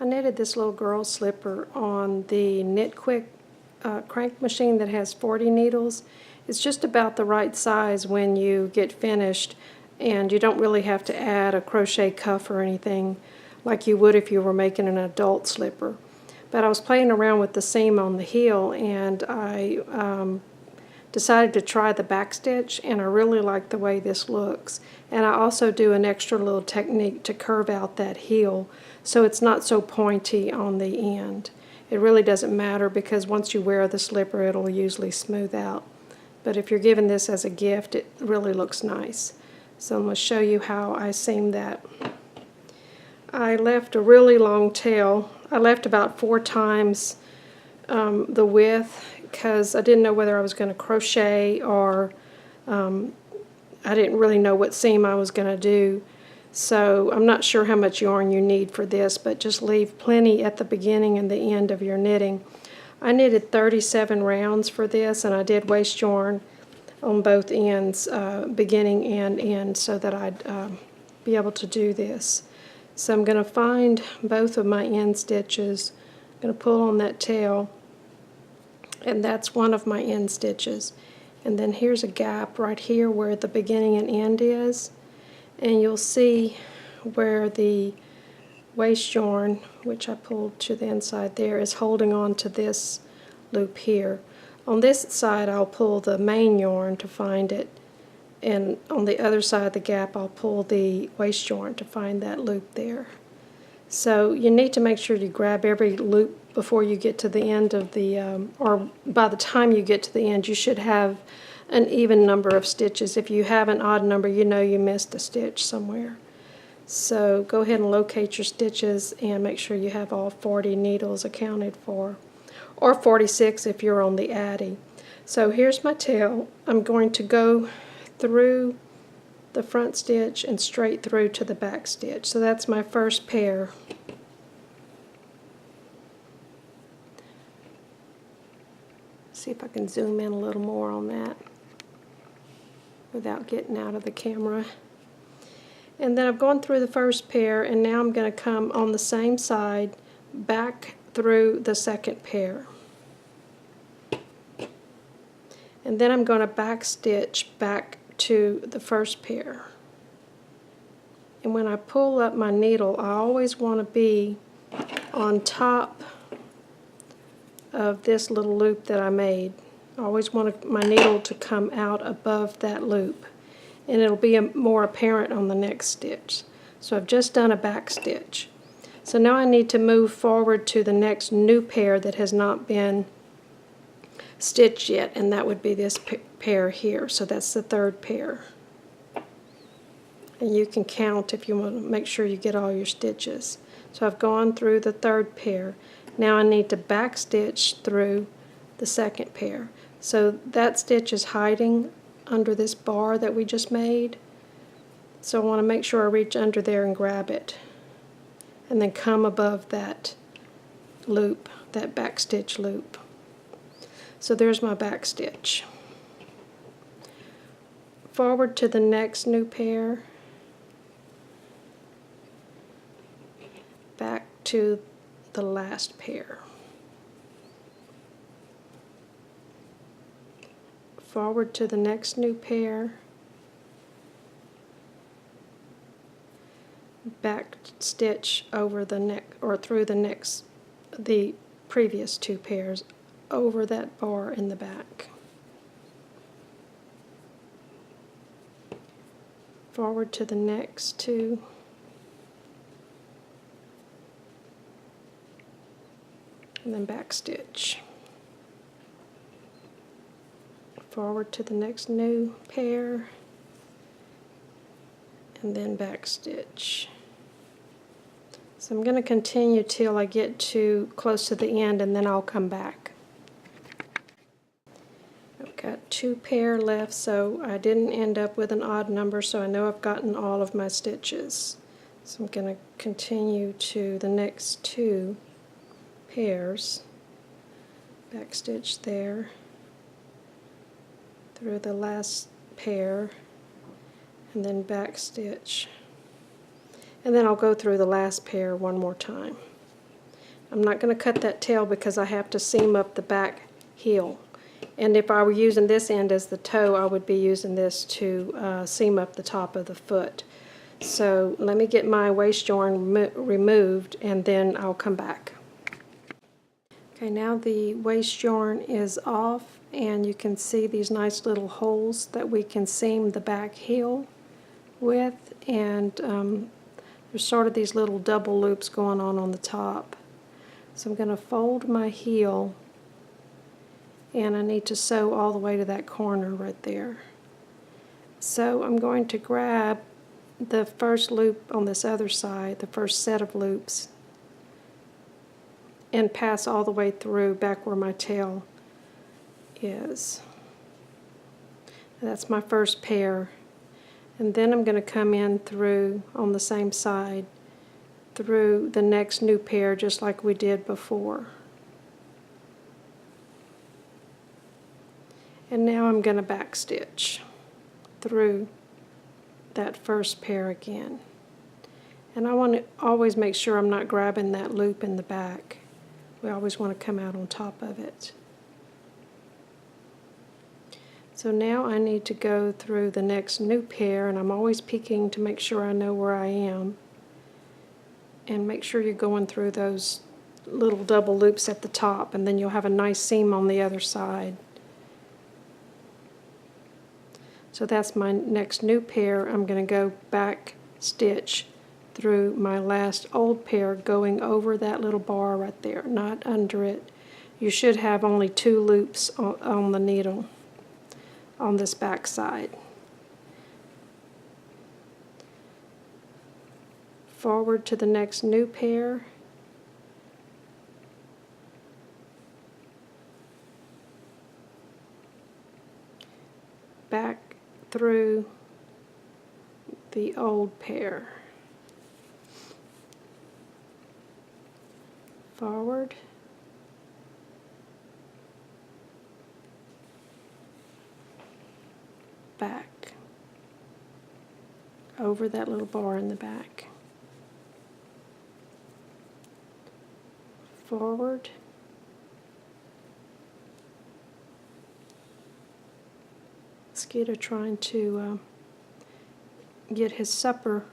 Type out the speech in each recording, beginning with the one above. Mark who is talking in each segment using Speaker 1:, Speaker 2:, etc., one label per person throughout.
Speaker 1: I knitted this little girl slipper on the Knit Quick crank machine that has 40 needles. It's just about the right size when you get finished, and you don't really have to add a crochet cuff or anything like you would if you were making an adult slipper. But I was playing around with the seam on the heel, and I decided to try the back stitch, and I really like the way this looks. And I also do an extra little technique to curve out that heel so it's not so pointy on the end. It really doesn't matter because once you wear the slipper it'll usually smooth out. But if you're given this as a gift, it really looks nice. So I'm going to show you how I seam that. I left a really long tail. I left about 4 times the width because I didn't know whether I was going to crochet or I didn't really know what seam I was going to do. So I'm not sure how much yarn you need for this, but just leave plenty at the beginning and the end of your knitting. I knitted 37 rounds for this, and I did waste yarn on both ends, beginning and end, so that I'd be able to do this. So I'm going to find both of my end stitches. I'm going to pull on that tail, and that's one of my end stitches. And then here's a gap right here where the beginning and end is. And you'll see where the waste yarn, which I pulled to the inside there, is holding on to this loop here. On this side I'll pull the main yarn to find it, and on the other side of the gap I'll pull the waste yarn to find that loop there. So you need to make sure you grab every loop before you get to the end of the, or by the time you get to the end, you should have an even number of stitches. If you have an odd number, you know you missed a stitch somewhere. So go ahead and locate your stitches and make sure you have all 40 needles accounted for, or 46 if you're on the Addi. So here's my tail. I'm going to go through the front stitch and straight through to the back stitch. So that's my first pair. See if I can zoom in a little more on that without getting out of the camera. And then I've gone through the first pair, and now I'm going to come on the same side back through the second pair. And then I'm going to back stitch back to the first pair. And when I pull up my needle, I always want to be on top of this little loop that I made. I always want my needle to come out above that loop, and it'll be more apparent on the next stitch. So I've just done a back stitch. So now I need to move forward to the next new pair that has not been stitched yet, and that would be this pair here. So that's the third pair. And you can count if you want to make sure you get all your stitches. So I've gone through the third pair. Now I need to back stitch through the second pair. So that stitch is hiding under this bar that we just made. So I want to make sure I reach under there and grab it, and then come above that loop, that back stitch loop. So there's my back stitch. Forward to the next new pair, back to the last pair. Forward to the next new pair, back stitch over the neck, or through the previous two pairs, over that bar in the back. Forward to the next two, and then back stitch. Forward to the next new pair, and then back stitch. So I'm going to continue till I get to close to the end, and then I'll come back. I've got 2 pair left, so I didn't end up with an odd number, so I know I've gotten all of my stitches. So I'm going to continue to the next 2 pairs, back stitch there, through the last pair, and then back stitch, and then I'll go through the last pair one more time. I'm not going to cut that tail because I have to seam up the back heel. And if I were using this end as the toe, I would be using this to seam up the top of the foot. So let me get my waist yarn removed and then I'll come back. Okay, now the waist yarn is off and you can see these nice little holes that we can seam the back heel with, and there's sort of these little double loops going on the top. So I'm going to fold my heel and I need to sew all the way to that corner right there. So I'm going to grab the first loop on this other side, the first set of loops, and pass all the way through back where my tail is. That's my first pair. And then I'm going to come in through on the same side through the next new pair just like we did before. And now I'm going to back stitch through that first pair again. And I want to always make sure I'm not grabbing that loop in the back. We always want to come out on top of it. So now I need to go through the next new pair, and I'm always peeking to make sure I know where I am. And make sure you're going through those little double loops at the top, and then you'll have a nice seam on the other side. So that's my next new pair. I'm going to go back stitch through my last old pair, going over that little bar right there, not under it. You should have only 2 loops on the needle on this back side. Forward to the next new pair. Back through the old pair. Forward. Back. Over that little bar in the back. Forward. Mosquito trying to get his supper.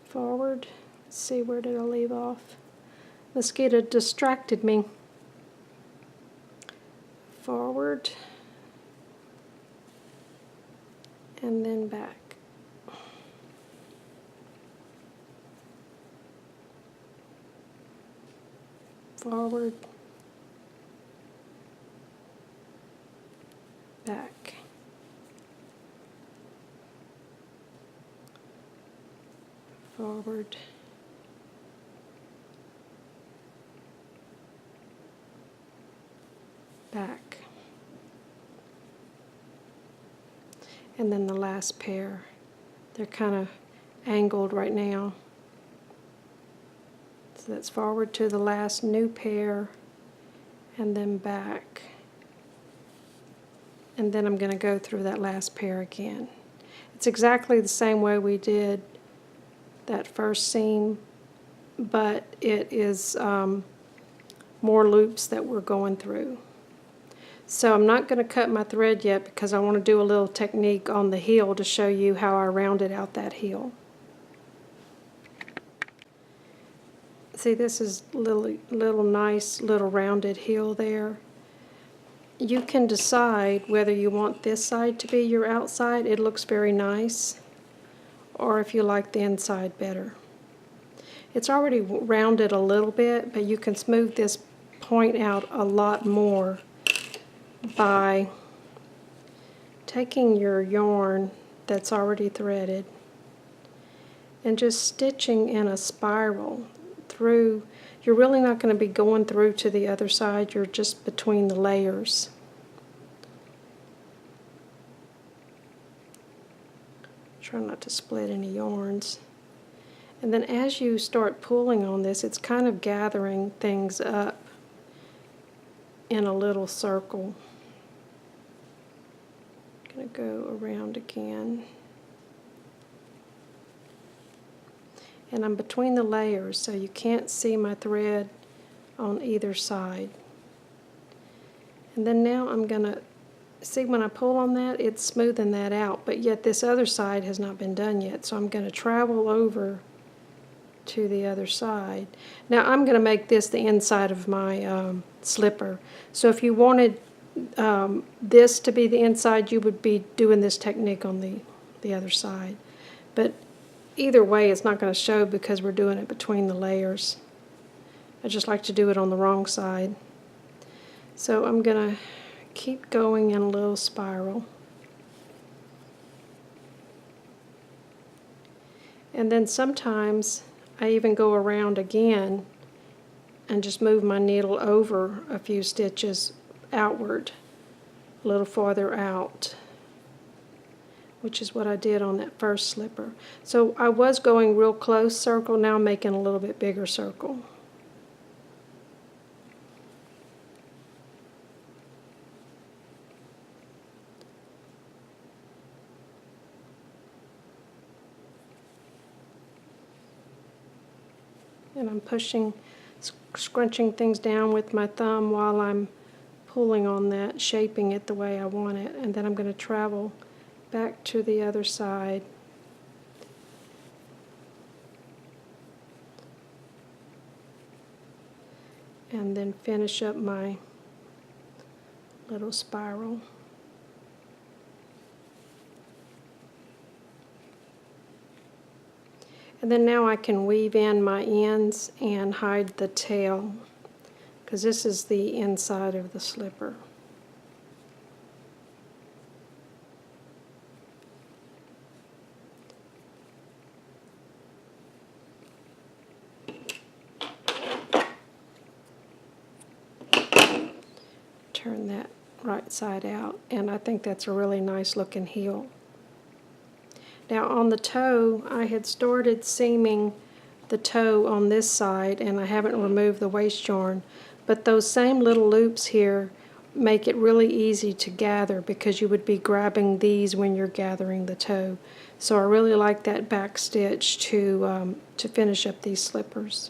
Speaker 1: Forward. Let's see, where did I leave off? Mosquito distracted me. Forward. And then back. Forward. Back. Forward. Back. And then the last pair. They're kind of angled right now. So that's forward to the last new pair and then back. And then I'm going to go through that last pair again. It's exactly the same way we did that first seam, but it is more loops that we're going through. So I'm not going to cut my thread yet because I want to do a little technique on the heel to show you how I rounded out that heel. See, this is little nice little rounded heel there. You can decide whether you want this side to be your outside. It looks very nice. Or if you like the inside better. It's already rounded a little bit, but you can smooth this point out a lot more by taking your yarn that's already threaded and just stitching in a spiral through. You're really not going to be going through to the other side, you're just between the layers. Try not to split any yarns. And then as you start pulling on this, it's kind of gathering things up in a little circle. I'm going to go around again. and I'm between the layers, so you can't see my thread on either side. And then now I'm going to see when I pull on that, it's smoothing that out, but yet this other side has not been done yet, so I'm going to travel over to the other side. Now I'm going to make this the inside of my slipper, so if you wanted this to be the inside, you would be doing this technique on the other side. But either way, it's not going to show because we're doing it between the layers. I just like to do it on the wrong side. So I'm going to keep going in a little spiral. And then sometimes I even go around again and just move my needle over a few stitches outward, a little farther out, which is what I did on that first slipper. So I was going real close circle, now I'm making a little bit bigger circle. And I'm pushing, scrunching things down with my thumb while I'm pulling on that, shaping it the way I want it. And then I'm going to travel back to the other side. And then finish up my little spiral. And then now I can weave in my ends and hide the tail, because this is the inside of the slipper. Turn that right side out, and I think that's a really nice looking heel. Now on the toe, I had started seaming the toe on this side, and I haven't removed the waste yarn, but those same little loops here make it really easy to gather because you would be grabbing these when you're gathering the toe. So I really like that back stitch to finish up these slippers.